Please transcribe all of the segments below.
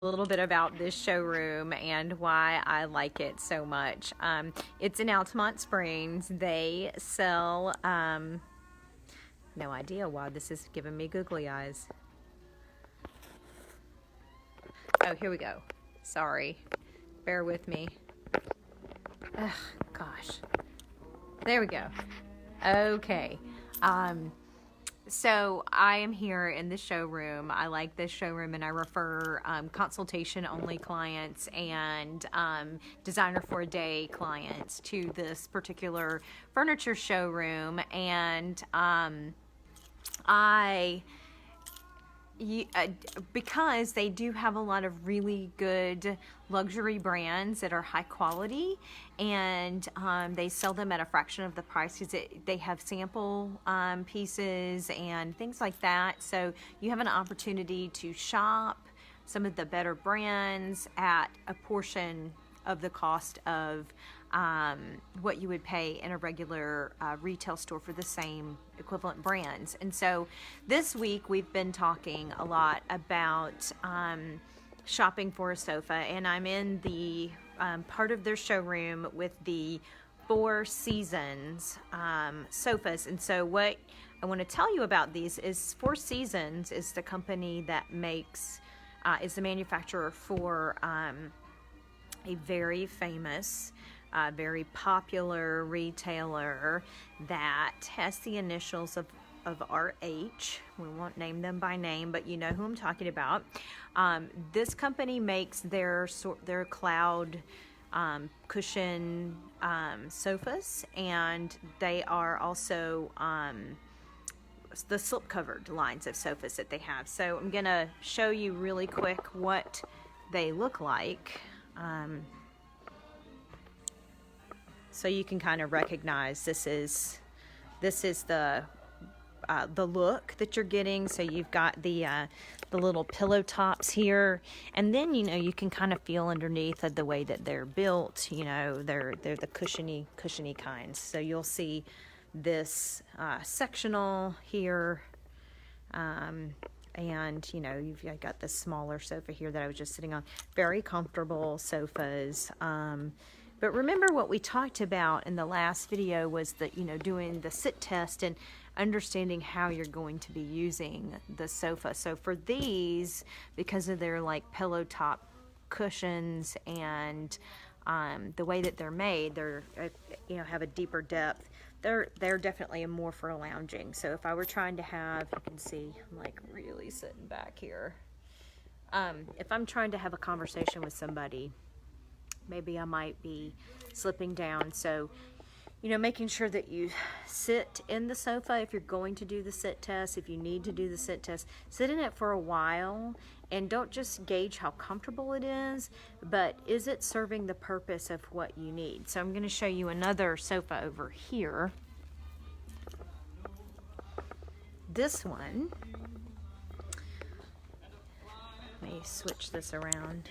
A little bit about this showroom and why I like it so much. It's in Altamont Springs. They sell, no idea why this is giving me googly eyes. Oh, here we go. Sorry. Bear with me. Ugh, gosh. There we go. Okay. So I am here in the showroom. I like this showroom, and I refer consultation only clients and designer for a day clients to this particular furniture showroom. And because they do have a lot of really good luxury brands that are high quality, and they sell them at a fraction of the price because they have sample pieces and things like that. So you have an opportunity to shop some of the better brands at a portion of the cost of what you would pay in a regular retail store for the same equivalent brands. And so this week we've been talking a lot about shopping for a sofa, and I'm in the part of their showroom with the Four Seasons sofas. And so what I want to tell you about these is Four Seasons is the company that makes, is the manufacturer for a very famous, very popular retailer that has the initials of RH. We won't name them by name, but you know who I'm talking about. This company makes their cloud cushion sofas, and they are also the slip-covered lines of sofas that they have. So I'm going to show you really quick what they look like. So you can kind of recognize this is the look that you're getting. So you've got the little pillow tops here, and then you can kind of feel underneath of the way that they're built. They're the cushiony kinds. So you'll see this sectional here, and you've got this smaller sofa here that I was just sitting on. Very comfortable sofas. But remember what we talked about in the last video was that, doing the sit test and understanding how you're going to be using the sofa. So for these, because of their pillow top cushions and the way that they're made, they're have a deeper depth. They're definitely more for lounging. So if I were trying to have, you can see I'm really sitting back here. If I'm trying to have a conversation with somebody, maybe I might be slipping down. So, making sure that you sit in the sofa if you're going to do the sit test. If you need to do the sit test, sit in it for a while, and don't just gauge how comfortable it is, but is it serving the purpose of what you need? So I'm going to show you another sofa over here. This one, let me switch this around.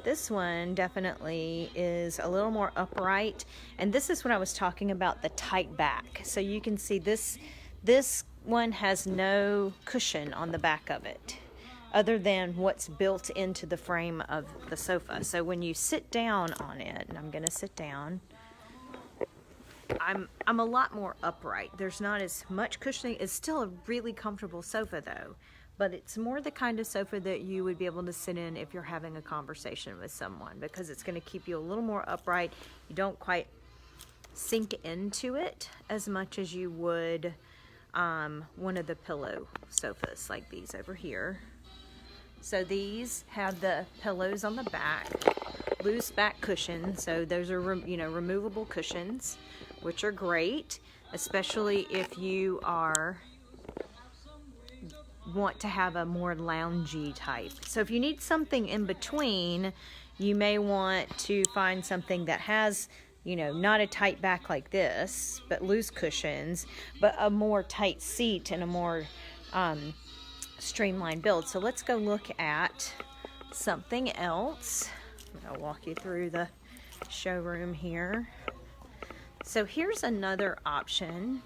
This one definitely is a little more upright, and this is what I was talking about, the tight back. So you can see this one has no cushion on the back of it other than what's built into the frame of the sofa. So when you sit down on it, and I'm going to sit down, I'm a lot more upright. There's not as much cushioning. It's still a really comfortable sofa though. But it's more the kind of sofa that you would be able to sit in if you're having a conversation with someone, because it's going to keep you a little more upright. You don't quite sink into it as much as you would one of the pillow sofas like these over here. So these have the pillows on the back, loose back cushions. So those are removable cushions, which are great, especially if you want to have a more loungy type. So if you need something in between, you may want to find something that has, not a tight back like this, but loose cushions, but a more tight seat and a more streamlined build. So let's go look at something else. I'll walk you through the showroom here. So here's another option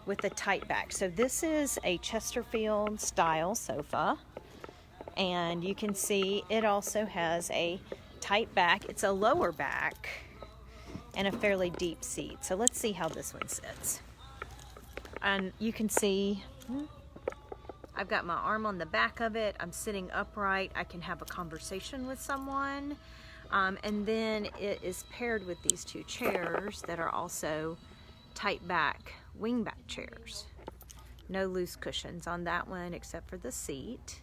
with a tight back. So this is a Chesterfield style sofa, And you can see it also has a tight back. It's a lower back and a fairly deep seat. So let's see how this one sits. And you can see I've got my arm on the back of it. I'm sitting upright. I can have a conversation with someone. And then it is paired with these two chairs that are also tight back, wing back chairs. No loose cushions on that one except for the seat.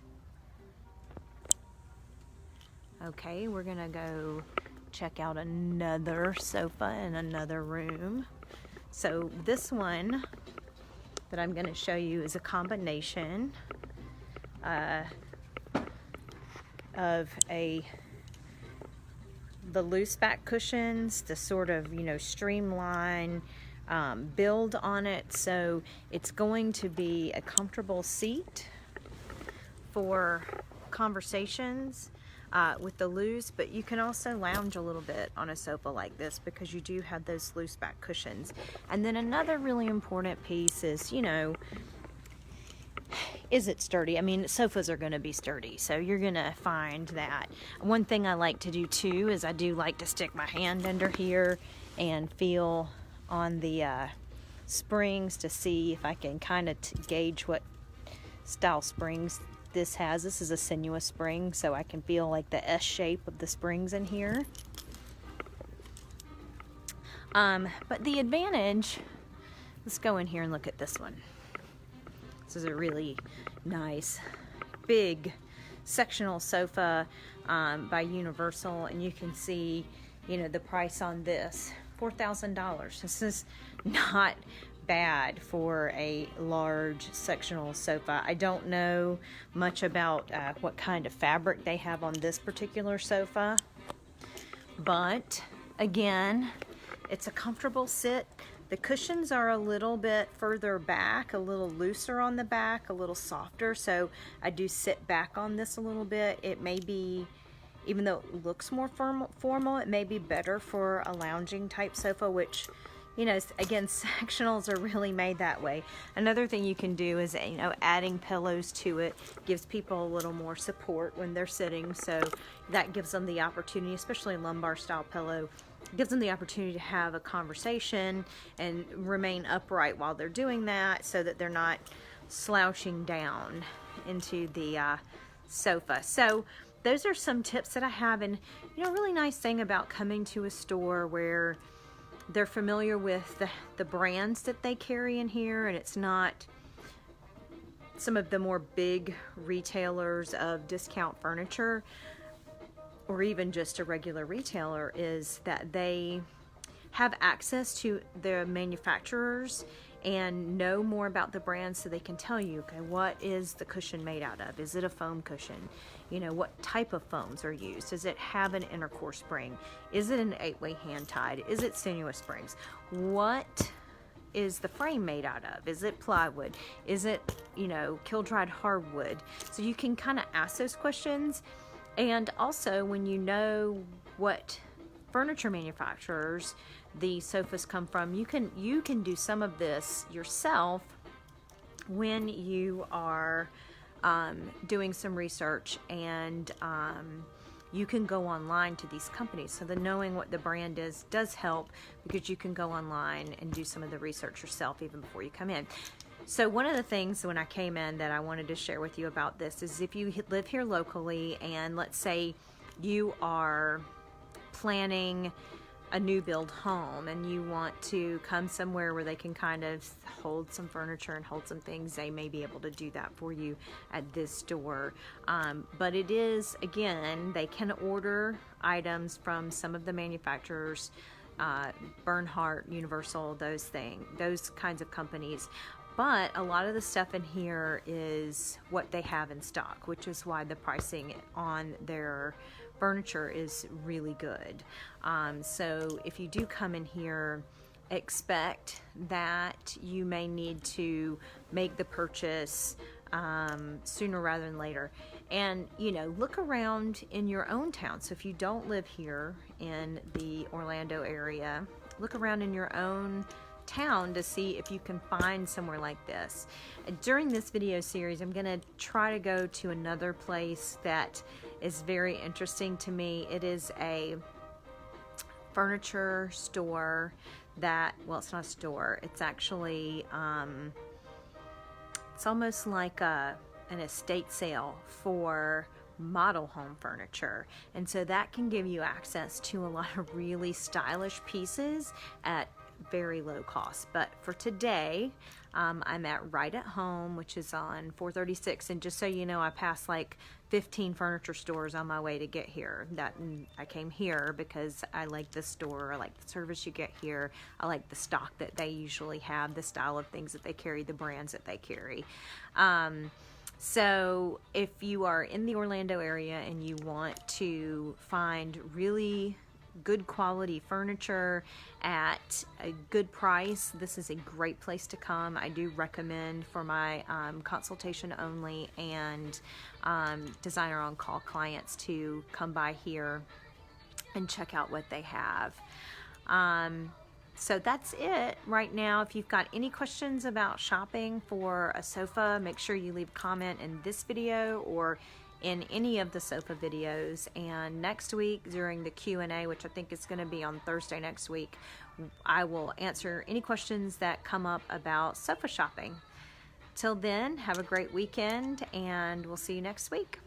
Okay, we're gonna go check out another sofa in another room. So this one that I'm gonna show you is a combination of the loose back cushions, the sort of, you know, streamline build on it. So it's going to be a comfortable seat for conversations with the loose, but you can also lounge a little bit on a sofa like this because you do have those loose back cushions. And then another really important piece is, you know, is it sturdy? I mean, sofas are going to be sturdy, so you're going to find that. One thing I like to do too is I do like to stick my hand under here and feel on the springs to see if I can kind of gauge what style springs this has. This is a sinuous spring, so I can feel like the S shape of the springs in here. But the advantage, let's go in here and look at this one. This is a really nice, big sectional sofa by Universal, and you can see, you know, the price on this, $4,000. This is not bad for a large sectional sofa. I don't know much about what kind of fabric they have on this particular sofa, but again, it's a comfortable sit. The cushions are a little bit further back, a little looser on the back, a little softer, so I do sit back on this a little bit. It may be, even though it looks more formal, it may be better for a lounging type sofa, which, you know, again, sectionals are really made that way. Another thing you can do is, you know, adding pillows to it gives people a little more support when they're sitting, so that gives them the opportunity, especially a lumbar style pillow, gives them the opportunity to have a conversation and remain upright while they're doing that so that they're not slouching down into the sofa. So those are some tips that I have. And, you know, a really nice thing about coming to a store where they're familiar with the brands that they carry in here, and it's not some of the more big retailers of discount furniture, or even just a regular retailer, is that they have access to the manufacturers and know more about the brand, so they can tell you, okay, what is the cushion made out of? Is it a foam cushion? You know, what type of foams are used? Does it have an inner core spring? Is it an 8-way hand tied? Is it sinuous springs? What is the frame made out of? Is it plywood? Is it, you know, kiln-dried hardwood? So you can kind of ask those questions. And also, when you know what furniture manufacturers the sofas come from, you can do some of this yourself when you are doing some research, and you can go online to these companies. So the knowing what the brand is does help, because you can go online and do some of the research yourself even before you come in. So one of the things when I came in that I wanted to share with you about this is, if you live here locally and let's say you are planning a new build home and you want to come somewhere where they can kind of hold some furniture and hold some things, they may be able to do that for you at this store. But it is, again, they can order items from some of the manufacturers, Bernhardt, Universal, those kinds of companies. But a lot of the stuff in here is what they have in stock, which is why the pricing on their furniture is really good. So if you do come in here, expect that you may need to make the purchase sooner rather than later. And, you know, look around in your own town. So if you don't live here in the Orlando area, look around in your own town to see if you can find somewhere like this. During this video series, I'm going to try to go to another place that is very interesting to me. It is a furniture store that, well, it's not a store, it's actually it's almost like an estate sale for model home furniture, and so that can give you access to a lot of really stylish pieces at very low cost. But for today, I'm at Right at Home, which is on 436, and just so you know, I passed like 15 furniture stores on my way to get here. I came here because I like this store, I like the service you get here, I like the stock that they usually have, the style of things that they carry, the brands that they carry. So if you are in the Orlando area and you want to find really good quality furniture at a good price, this is a great place to come. I do recommend for my consultation only and designer on call clients to come by here and check out what they have. So that's it right now. If you've got any questions about shopping for a sofa, make sure you leave a comment in this video or in any of the sofa videos. And next week during the Q&A, which I think is going to be on Thursday next week, I will answer any questions that come up about sofa shopping. Till then, have a great weekend and we'll see you next week.